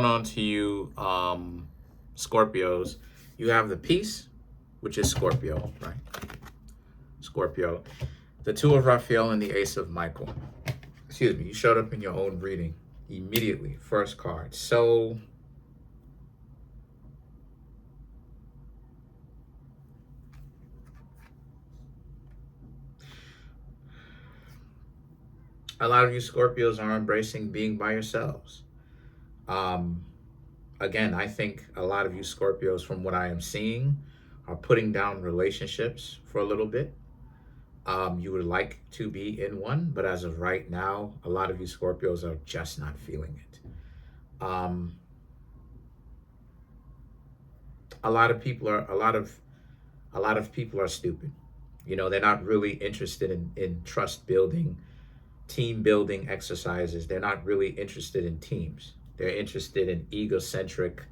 on to you, Scorpios? You have the Peace, which is Scorpio, right? Scorpio. The Two of Raphael and the Ace of Michael. Excuse me, you showed up in your own reading immediately. First card. So a lot of you Scorpios are embracing being by yourselves. Um, Again, I think a lot of you Scorpios, from what I am seeing, are putting down relationships for a little bit. You would like to be in one, but as of right now, a lot of you Scorpios are just not feeling it. A lot of people are a lot of people are stupid. You know, they're not really interested in trust building, team building exercises. They're not really interested in teams. They're interested in egocentric,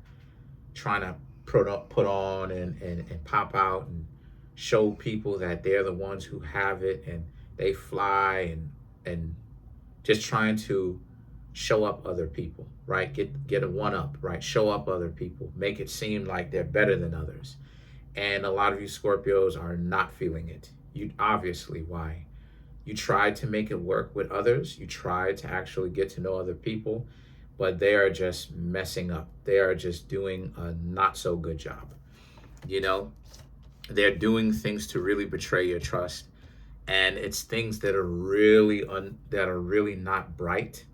trying to put on and pop out and show people that they're the ones who have it and they fly and just trying to show up other people, right? Get a one up, right? Show up other people, make it seem like they're better than others. And a lot of you Scorpios are not feeling it. You obviously, why? You tried to make it work with others. You tried to actually get to know other people, but they are just messing up. They are just doing a not so good job. You know, they're doing things to really betray your trust, and it's things that are really not bright.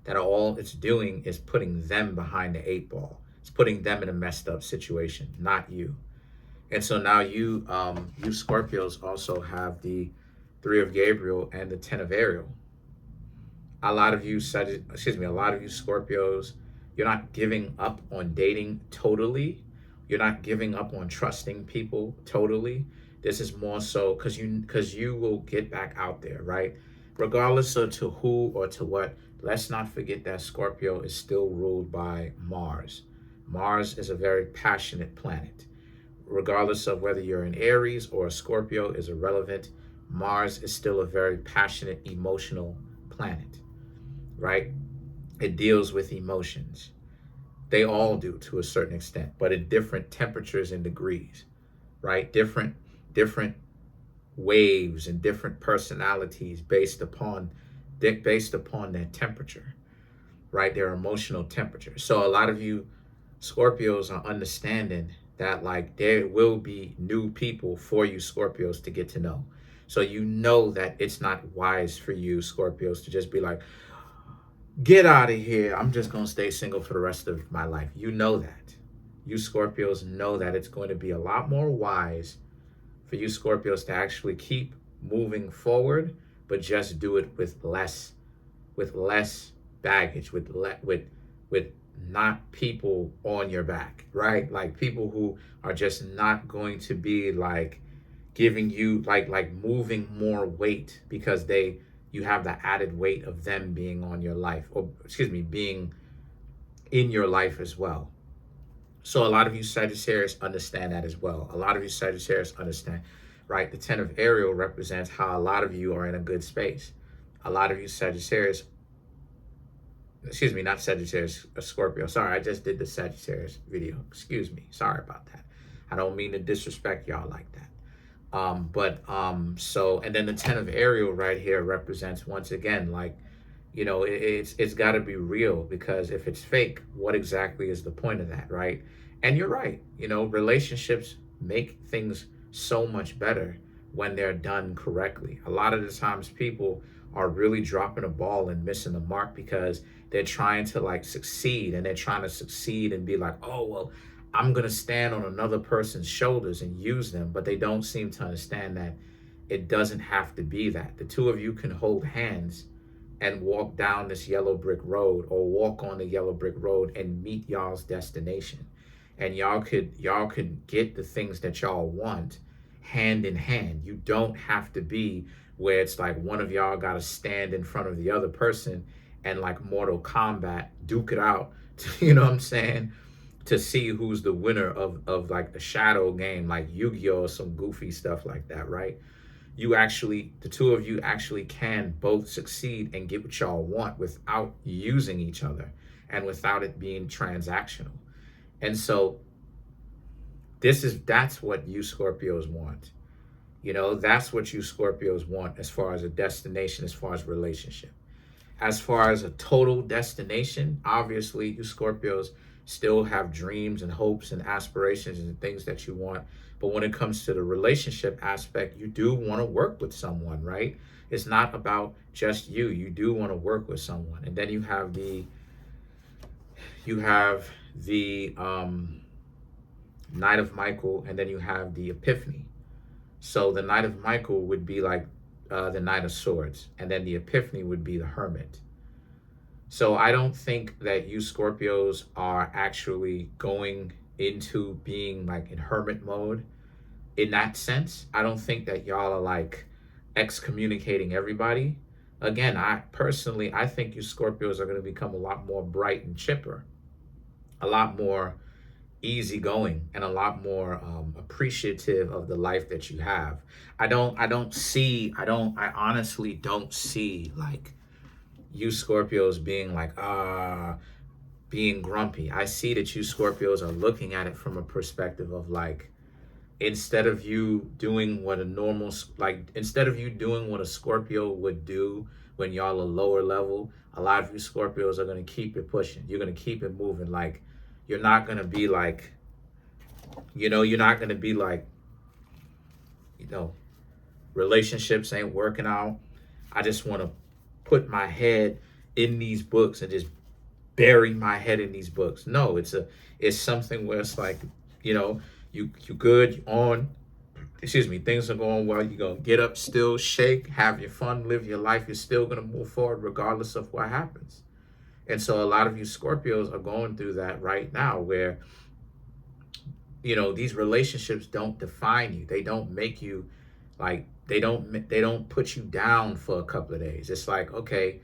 That are all it's doing is putting them behind the eight ball. It's putting them in a messed up situation, not you. And so now you Scorpios also have the Three of Gabriel and the Ten of Ariel. A lot of you a lot of you Scorpios, you're not giving up on dating totally. You're not giving up on trusting people totally. This is more so because you will get back out there, right? Regardless of to who or to what, let's not forget that Scorpio is still ruled by Mars. Mars is a very passionate planet. Regardless of whether you're an Aries or a Scorpio is irrelevant. Mars is still a very passionate, emotional planet, right? It deals with emotions. They all do to a certain extent, but at different temperatures and degrees, right? Different waves and different personalities based upon their temperature, right? Their emotional temperature. So a lot of you Scorpios are understanding that like there will be new people for you Scorpios to get to know. So you know that it's not wise for you Scorpios to just be like, get out of here. I'm just going to stay single for the rest of my life. You know that. You Scorpios know that it's going to be a lot more wise for you Scorpios to actually keep moving forward, but just do it with less baggage, with not people on your back, right? Like people who are just not going to be like giving you like moving more weight because you have the added weight of them being on your life, or being in your life as well. So a lot of you Sagittarius understand that as well. A lot of you Sagittarius understand, right? The Ten of Ariel represents how a lot of you are in a good space. A lot of you Sagittarius, not Sagittarius, Scorpio. Sorry, I just did the Sagittarius video. Excuse me. Sorry about that. I don't mean to disrespect y'all like that. So, and then the Ten of Ariel right here represents, once again, like, you know, it's got to be real, because if it's fake, what exactly is the point of that, right? And you're right. You know, relationships make things so much better when they're done correctly. A lot of the times people are really dropping a ball and missing the mark because they're trying to like succeed, and they're trying to succeed and be like, oh, well, I'm going to stand on another person's shoulders and use them. But they don't seem to understand that it doesn't have to be that. The two of you can hold hands and walk down this yellow brick road, or walk on the yellow brick road and meet y'all's destination. And y'all could get the things that y'all want hand in hand. You don't have to be where it's like one of y'all got to stand in front of the other person and like Mortal Kombat duke it out, you know what I'm saying? To see who's the winner of like the shadow game, like Yu-Gi-Oh! Or some goofy stuff like that, right? The two of you actually can both succeed and get what y'all want without using each other. and without it being transactional. And so that's what you Scorpios want. That's what you Scorpios want as far as a destination, as far as relationship. As far as a total destination, obviously you Scorpios still have dreams and hopes and aspirations and things that you want. But when it comes to the relationship aspect, you do want to work with someone, right? It's not about just you. You do want to work with someone. And then you have the Knight of Michael, and then you have the Epiphany. So the Knight of Michael would be like the Knight of Swords, and then the Epiphany would be the Hermit. So I don't think that you Scorpios are actually going into being like in hermit mode in that sense. I don't think that y'all are like excommunicating everybody. Again, I think you Scorpios are going to become a lot more bright and chipper, a lot more easygoing, and a lot more appreciative of the life that you have. I honestly don't see like you Scorpios being like, being grumpy. I see that you Scorpios are looking at it from a perspective of like, instead of you doing what a Scorpio would do when y'all are lower level, a lot of you Scorpios are going to keep it pushing. You're going to keep it moving. Like, you're not going to be like, you're not going to be like, relationships ain't working out. I just want to put my head in these books and just bury my head in these books. No, it's something where it's like, you good, you on, things are going well. You're going to get up, still shake, have your fun, live your life. You're still going to move forward regardless of what happens. And so a lot of you Scorpios are going through that right now where, these relationships don't define you. They don't make you like, they don't put you down for a couple of days. It's like, okay,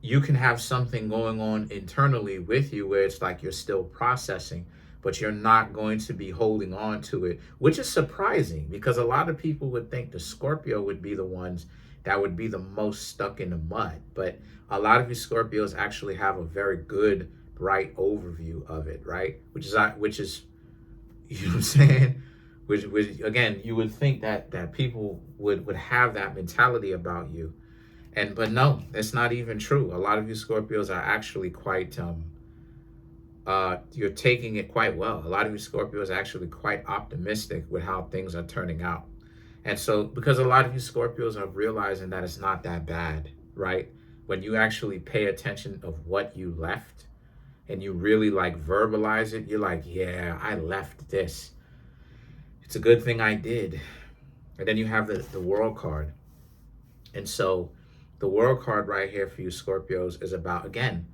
you can have something going on internally with you where it's like you're still processing, but you're not going to be holding on to it, which is surprising because a lot of people would think the Scorpio would be the ones that would be the most stuck in the mud. But a lot of you Scorpios actually have a very good, bright overview of it, right? Which is, you know what I'm saying? Which again, you would think that people would have that mentality about you. But no, that's not even true. A lot of you Scorpios are actually quite, you're taking it quite well. A lot of you Scorpios are actually quite optimistic with how things are turning out. And so, because a lot of you Scorpios are realizing that it's not that bad, right? When you actually pay attention of what you left and you really like verbalize it, you're like, yeah, I left this. It's a good thing I did. And then you have the World card. And so the World card right here for you Scorpios is about, again,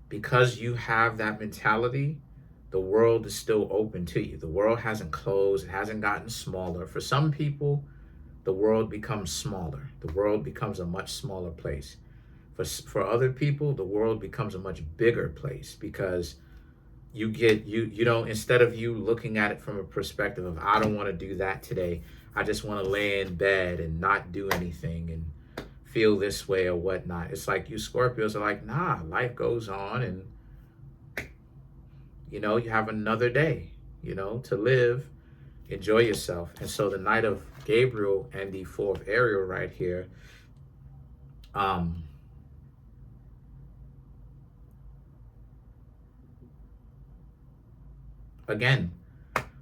because you have that mentality, the world is still open to you. The world hasn't closed. It hasn't gotten smaller. For some people, the world becomes smaller. The world becomes a much smaller place. For other people, the world becomes a much bigger place because you don't, instead of you looking at it from a perspective of, I don't want to do that today. I just want to lay in bed and not do anything and feel this way or whatnot. It's like you Scorpios are like, nah, life goes on and, you have another day, to live, enjoy yourself. And so the Knight of Gabriel and the Four of Ariel right here, again,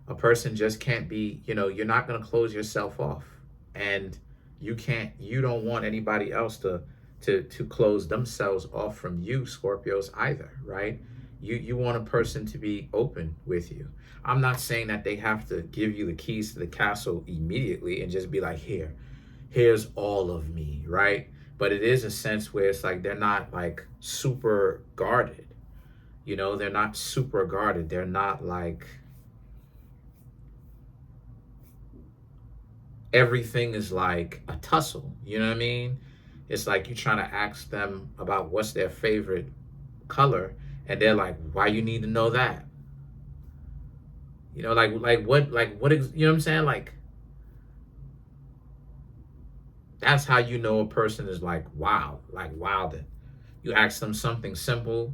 a person just can't be, you're not going to close yourself off, and you don't want anybody else to close themselves off from you Scorpios either, right? You want a person to be open with you. I'm not saying that they have to give you the keys to the castle immediately and just be like, here's all of me, right? But it is a sense where it's like they're not like super guarded. They're not super guarded. They're not like everything is like a tussle. You know what I mean? It's like you trying to ask them about what's their favorite color, and they're like, why you need to know that? Like what is, you know what I'm saying? Like, that's how a person is like, wow, like wilding. You ask them something simple,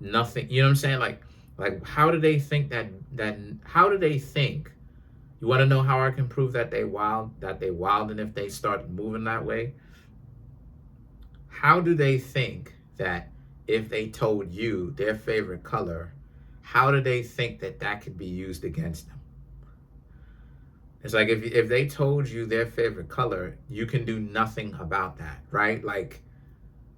Nothing, you know what I'm saying? Like how do they think how do they think? You want to know how I can prove that they wild, and if they start moving that way? How do they think that if they told you their favorite color, how do they think that that could be used against them? It's like if they told you their favorite color, you can do nothing about that, right? Like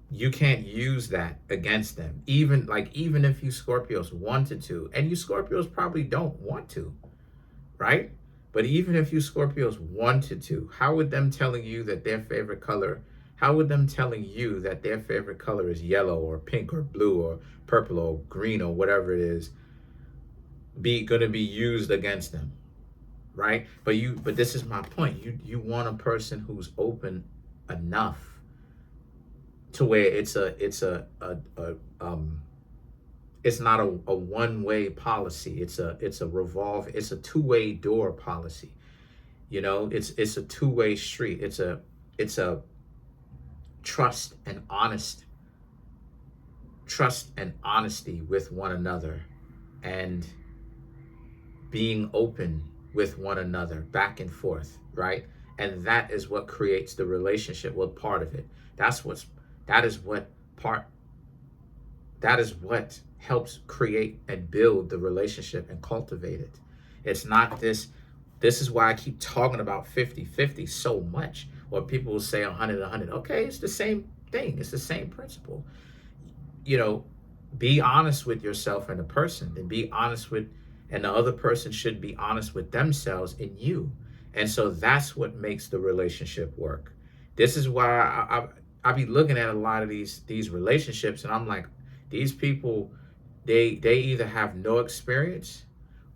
you can't use that against them. Even if you Scorpios wanted to, and you Scorpios probably don't want to, right? But even if you Scorpios wanted to, how would them telling you that their favorite color, how would them telling you that their favorite color is yellow or pink or blue or purple or green or whatever it is, be going to be used against them, right? But this is my point. You want a person who's open enough to where it's not a one-way policy. It's a two-way door policy. You know, it's a two-way street. It's a trust and honesty with one another, and being open with one another back and forth, right? And that is what creates the relationship. Well, part of it. That is what part that is what helps create and build the relationship and cultivate it. It's not this is why I keep talking about 50-50 so much, or people will say 100-100. Okay, it's the same thing. It's the same principle. You know, be honest with yourself and the person, and the other person should be honest with themselves and you. And so that's what makes the relationship work. This is why I be looking at a lot of these relationships, and I'm like, these people, they either have no experience,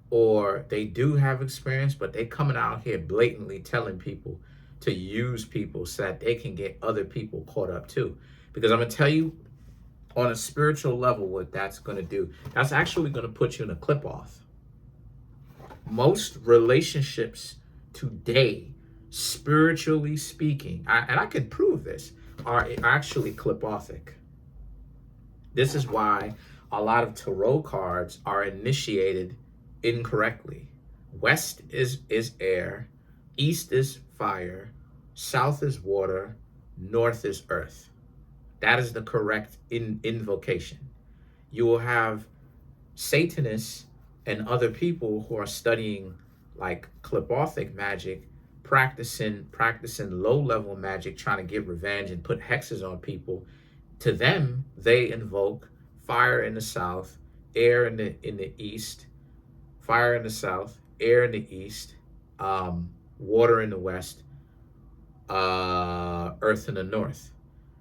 or they do have experience, but they coming out here blatantly telling people to use people so that they can get other people caught up too. Because I'm gonna tell you, on a spiritual level, what that's gonna do, that's actually gonna put you in a clip off. Most relationships today, spiritually speaking, and I can prove this, are actually clip-offic. This is why a lot of tarot cards are initiated incorrectly. West is air, east is fire, south is water, north is earth. That is the correct invocation. You will have Satanists and other people who are studying like clip-offic magic, practicing low-level magic, trying to get revenge and put hexes on people. To them, they invoke fire in the south, air in the east, fire in the south, air in the east, water in the west, earth in the north.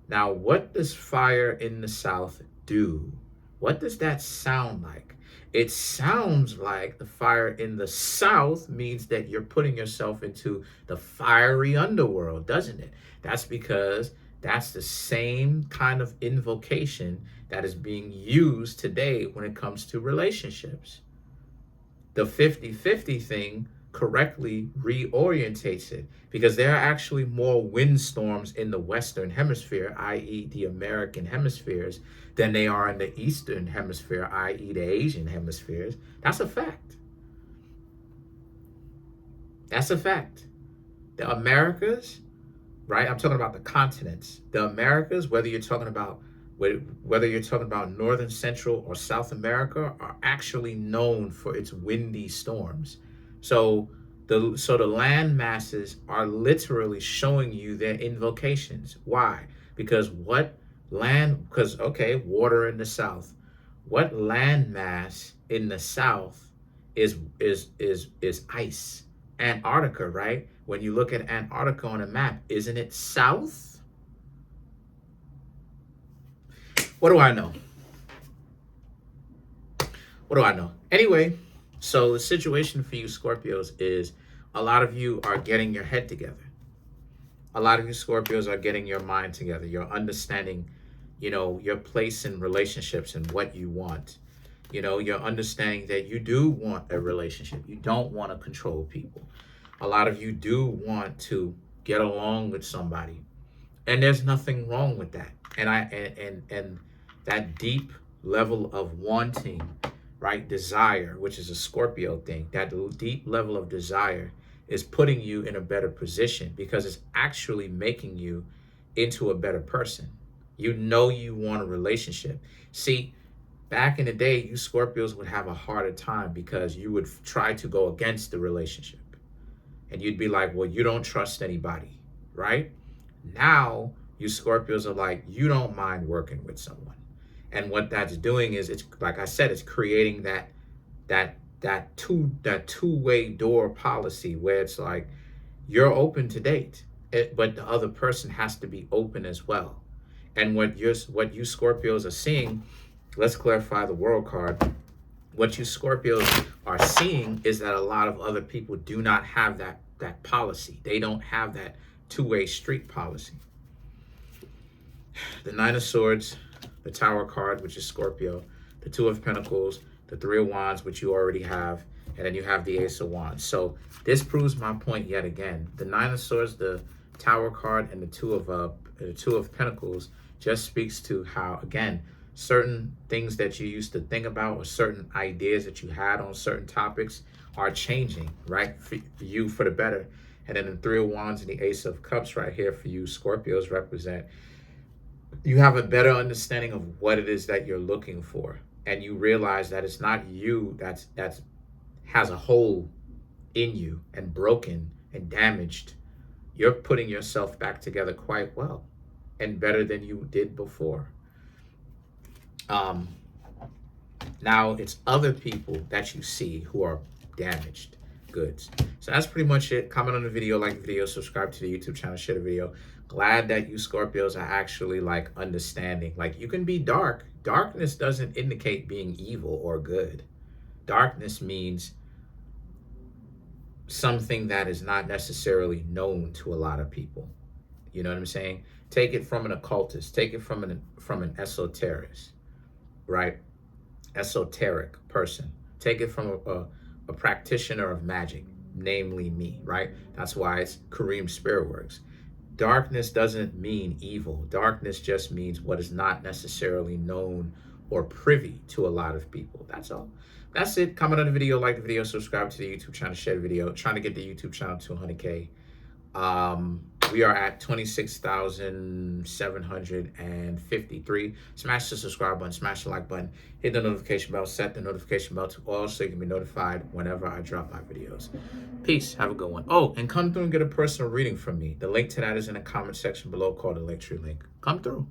Now, what does fire in the south do? What does that sound like? It sounds like the fire in the south means that you're putting yourself into the fiery underworld, doesn't it? That's because that's the same kind of invocation that is being used today when it comes to relationships. The 50-50 thing correctly reorientates it, because there are actually more windstorms in the Western Hemisphere, i.e. the American hemispheres, than they are in the Eastern Hemisphere, i.e. the Asian hemispheres. That's a fact. That's a fact. The Americas, right? I'm talking about the continents. The Americas, whether you're talking about Northern, Central, or South America, are actually known for its windy storms. So the land masses are literally showing you their invocations. Why? Because water in the south. What land mass in the south is ice? Antarctica, right? When you look at Antarctica on a map, isn't it south? What do I know? What do I know? Anyway, so the situation for you Scorpios is a lot of you are getting your head together. A lot of you Scorpios are getting your mind together. You're understanding, your place in relationships and what you want. You're understanding that you do want a relationship. You don't want to control people. A lot of you do want to get along with somebody. And there's nothing wrong with that. And that deep level of wanting, right? Desire, which is a Scorpio thing. That deep level of desire is putting you in a better position because it's actually making you into a better person. You know you want a relationship. See, back in the day, you Scorpios would have a harder time because you would try to go against the relationship. And you'd be like, well, you don't trust anybody, right? Now, you Scorpios are like, you don't mind working with someone. And what that's doing is, it's like I said, it's creating that two-way door policy where it's like you're open to date, but the other person has to be open as well. And what you Scorpios are seeing, let's clarify the world card. What you Scorpios are seeing is that a lot of other people do not have that policy. They don't have that two-way street policy. The Nine of Swords, the Tower card, which is Scorpio, the Two of Pentacles, the Three of Wands, which you already have, and then you have the Ace of Wands. So this proves my point yet again. The Nine of Swords, the Tower card, and the Two of Pentacles just speaks to how, again, certain things that you used to think about or certain ideas that you had on certain topics are changing, right, for you for the better. And then the Three of Wands and the Ace of Cups right here for you Scorpios represent, you have a better understanding of what it is that you're looking for. And you realize that it's not you that's has a hole in you and broken and damaged. You're putting yourself back together quite well and better than you did before. Now it's other people that you see who are damaged goods. So that's pretty much it. Comment on the video, like the video, subscribe to the YouTube channel, share the video. Glad that you Scorpios are actually like understanding. Like, you can be dark. Darkness doesn't indicate being evil or good. Darkness means something that is not necessarily known to a lot of people. You know what I'm saying? Take it from an occultist. Take it from an esoterist, right? Esoteric person. Take it from a practitioner of magic, namely me, right? That's why it's Kareemspiritworks. Darkness doesn't mean evil. Darkness just means what is not necessarily known or privy to a lot of people. That's all. That's it. Comment on the video, like the video, subscribe to the YouTube channel, share the video. Trying to get the YouTube channel to 100K. We are at 26,753. Smash the subscribe button, smash the like button, hit the notification bell, set the notification bell to all so you can be notified whenever I drop my videos. Peace. Have a good one. Oh, and come through and get a personal reading from me. The link to that is in the comment section below, called the Linktree link. Come through.